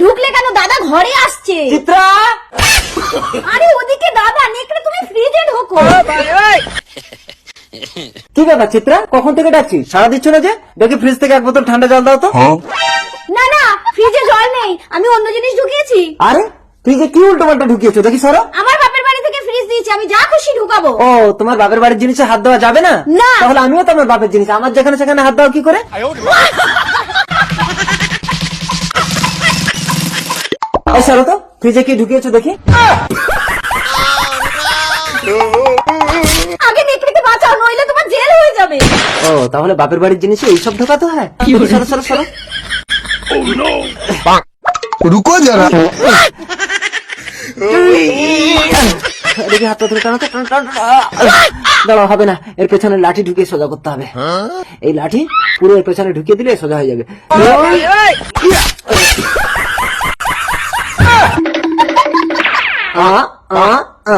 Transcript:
ঢুকলে কেন? দাদা ঘরে আসছে। চিত্রা, আরে ওদিকে দাদা, নেকড়ে তুমি ফ্রিজে ঢোকো। কি ব্যাপার চিত্রা, কখন থেকে ডাকছি, সারা দিচ্ছ না যে? দেখি ফ্রিজ থেকে এক বোতল ঠান্ডা জল দাও তো। না না, ফ্রিজে জল নেই, আমি অন্য জিনিস ঢুকিয়েছি। আরে তুই যে কি উল্টো পাল্টা ঢুকিয়েছো, দেখি সরো। আমার বাপের বাড়ি থেকে ফ্রিজ দিয়েছি, আমি যা খুশি ঢুকাবো। ও, তোমার বাপের বাড়ির জিনিসে হাত দেওয়া যাবে না? না। তাহলে আমিও তো আমার বাপের জিনিস, আমার যেখানে সেখানে হাত দেওয়া কি করে? এই সরো তো, ফ্রিজে কি ঢুকিয়েছো দেখি। আগে নেকড়েকে বাঁচাও, নইলে তোমার জেল হয়ে যাবে। ও, তাহলে বাপের বাড়ির জিনিসে এইসব ঢোকাতে হয়? সরো সরো সরো। रुको जरा। দেখি হাতটা ধরে টানো তো, টানো, টানো, টানো। দাঁড়াও, হবে না, এর পেছনে লাঠি ঢুকিয়ে সোজা করতে হবে। এই লাঠি পুরো এর পেছনে ঢুকিয়ে দিলে সোজা হয়ে যাবে। আ, আ, আ।